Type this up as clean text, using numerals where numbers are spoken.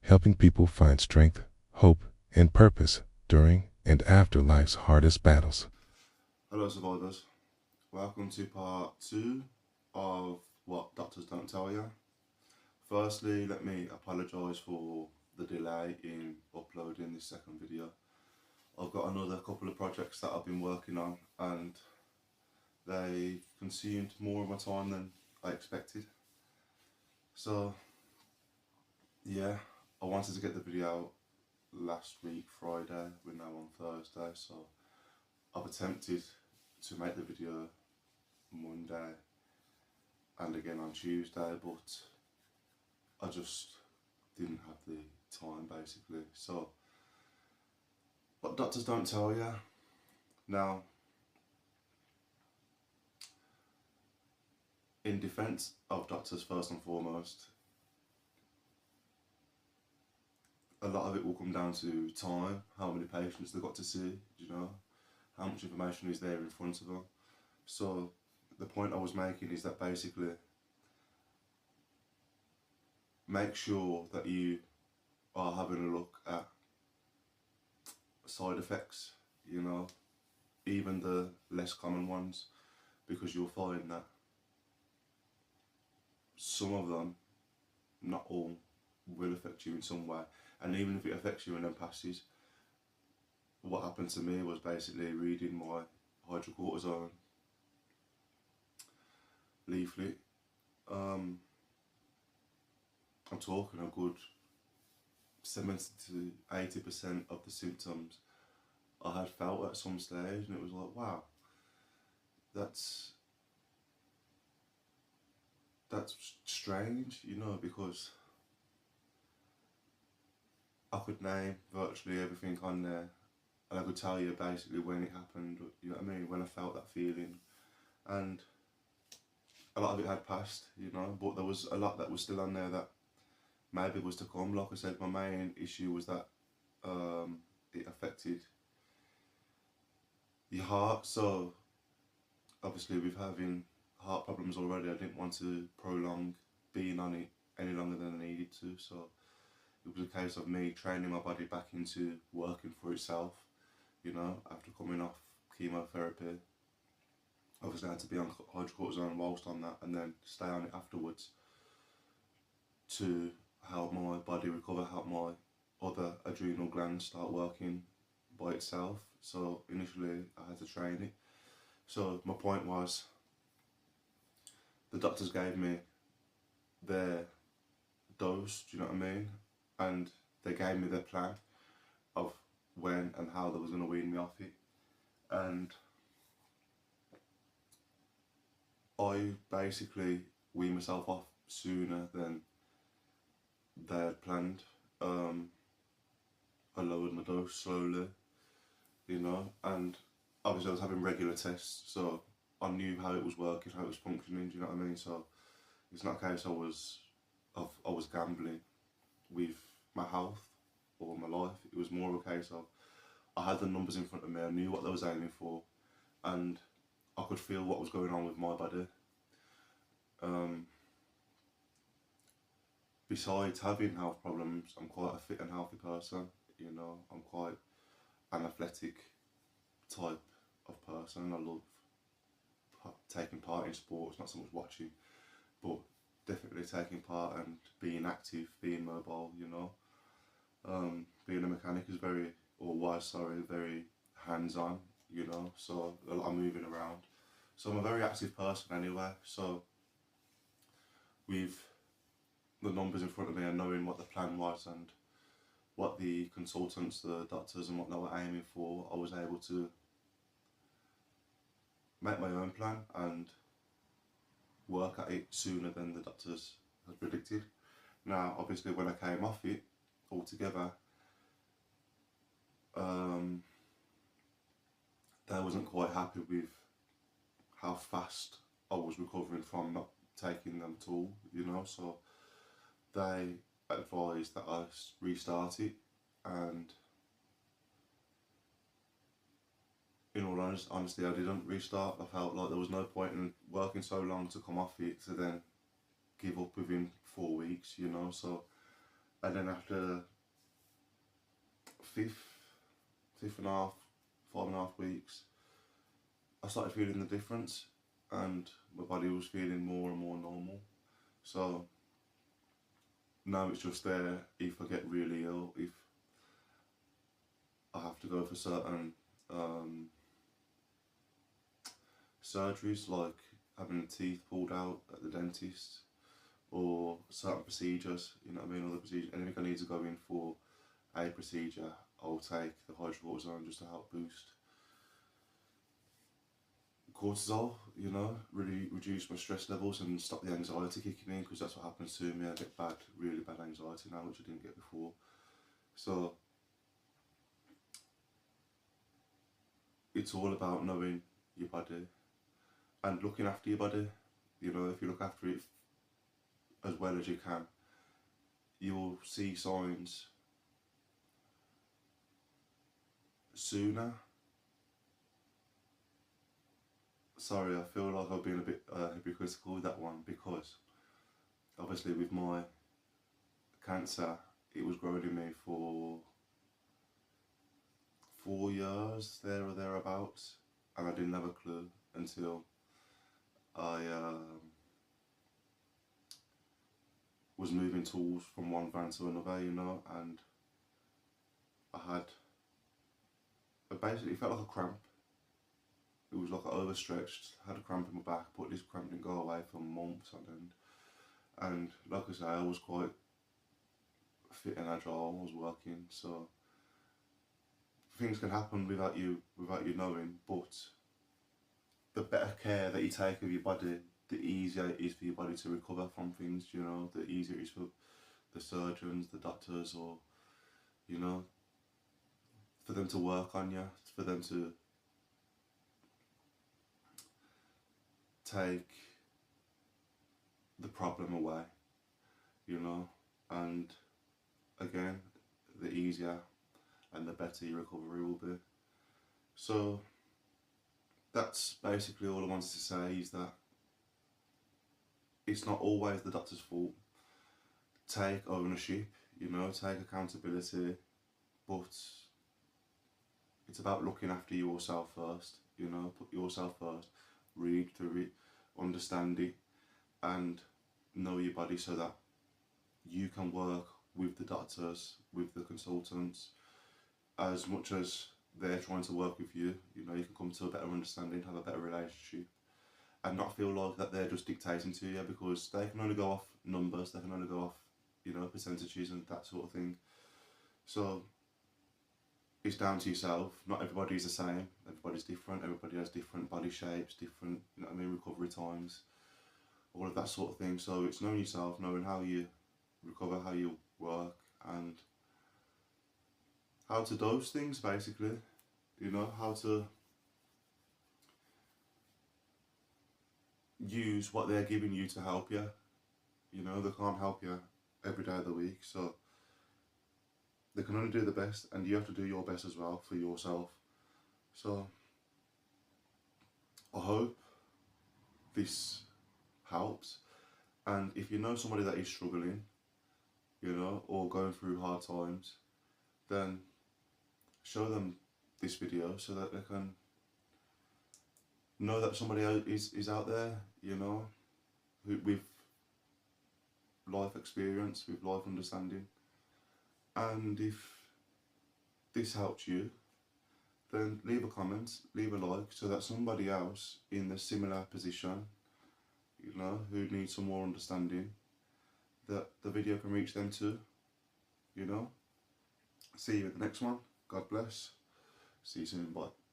helping people find strength, hope, and purpose during and after life's hardest battles. Hello, survivors. Welcome to part 2 of What Doctors Don't Tell You. Firstly, let me apologise for the delay in uploading this second video. I've got another couple of projects that I've been working on and they consumed more of my time than I expected. So, yeah, I wanted to get the video out last week, Friday. We're now on Thursday, so I've attempted to make the video Monday and again on Tuesday, but I just didn't have the time basically. So, what doctors don't tell you. Now, in defence of doctors, first and foremost, a lot of it will come down to time, how many patients they've got to see, how much information is there in front of them. So the point I was making is that basically make sure that you are having a look at side effects, even the less common ones, because you'll find that some of them, not all, will affect you in some way. And even if it affects you and then passes, what happened to me was basically reading my hydrocortisone leaflet. I'm talking a good 70 to 80% of the symptoms I had felt at some stage, and it was like, wow, that's strange, because I could name virtually everything on there, and I could tell you basically when it happened, you know what I mean, when I felt that feeling, and a lot of it had passed, but there was a lot that was still on there that maybe was to come. Like I said, my main issue was that it affected your heart, so obviously with having heart problems already, I didn't want to prolong being on it any longer than I needed to, so it was a case of me training my body back into working for itself, after coming off chemotherapy. Obviously I had to be on hydrocortisone whilst on that and then stay on it afterwards to help my body recover, help my other adrenal glands start working by itself. So initially I had to train it. So my point was, the doctors gave me their dose, do you know what I mean? And they gave me their plan of when and how they was going to wean me off it. And I basically weaned myself off sooner than they had planned. I lowered my dose slowly, and obviously I was having regular tests, so I knew how it was working, how it was functioning, do you know what I mean? So it's not a case I was gambling with my health or my life. It was more a case of I had the numbers in front of me, I knew what they was aiming for, and I could feel what was going on with my body. Besides having health problems, I'm quite a fit and healthy person, I'm quite an athletic type of person. I love taking part in sports, not so much watching, but definitely taking part and being active, being mobile, Being a mechanic is very hands-on, so a lot of moving around. So I'm a very active person anyway, so with the numbers in front of me and knowing what the plan was and what the consultants, the doctors and what they were aiming for, I was able to make my own plan and work at it sooner than the doctors had predicted. Now, obviously, when I came off it altogether, they wasn't quite happy with how fast I was recovering from not taking them at all, so they advised that I restart it, and in all honesty, I didn't restart. I felt like there was no point in working so long to come off it to then give up within 4 weeks, so And then after fifth and a half, 5.5 weeks, I started feeling the difference, and my body was feeling more and more normal. So now it's just there if I get really ill, if I have to go for certain surgeries, like having the teeth pulled out at the dentist, or certain procedures, you know what I mean, other procedures, anything I need to go in for a procedure, I'll take the hydrocortisone just to help boost cortisol, you know, really reduce my stress levels and stop the anxiety kicking in, because that's what happens to me. I get really bad anxiety now, which I didn't get before. So it's all about knowing your body and looking after your body. You know, if you look after it as well as you can, you'll see signs sooner. Sorry, I feel like I've been a bit hypocritical with that one, because obviously with my cancer, it was growing in me for 4 years, there or thereabouts, and I didn't have a clue until I was moving tools from one van to another, you know, and I had, it basically felt like a cramp. It was like I overstretched, had a cramp in my back, but this cramp didn't go away for months on end. And like I say, I was quite fit and agile, I was working, so things can happen without you knowing, but the better care that you take of your body, the easier it is for your body to recover from things, you know, the easier it is for the surgeons, the doctors, or, you know, for them to work on you, for them to take the problem away, you know, and again, the easier and the better your recovery will be. So that's basically all I wanted to say, is that it's not always the doctor's fault. Take ownership, you know, take accountability, but it's about looking after yourself first, you know, put yourself first, read through it, understand it, and know your body so that you can work with the doctors, with the consultants, as much as they're trying to work with you. You know, you can come to a better understanding, have a better relationship, and not feel like that they're just dictating to you, because they can only go off numbers, they can only go off, you know, percentages and that sort of thing. So it's down to yourself. Not everybody's the same, everybody's different, everybody has different body shapes, different, you know what I mean, recovery times, all of that sort of thing. So it's knowing yourself, knowing how you recover, how you work, and how to dose things, basically, you know, how to use what they're giving you to help you. You know, they can't help you every day of the week, so they can only do the best, and you have to do your best as well for yourself. So I hope this helps, and if you know somebody that is struggling, you know, or going through hard times, then show them this video so that they can know that somebody else is out there, you know, with life experience, with life understanding. And if this helps you, then leave a comment, leave a like, so that somebody else in the similar position, you know, who needs some more understanding, that the video can reach them too, you know. See you in the next one. God bless. See you soon. Bye.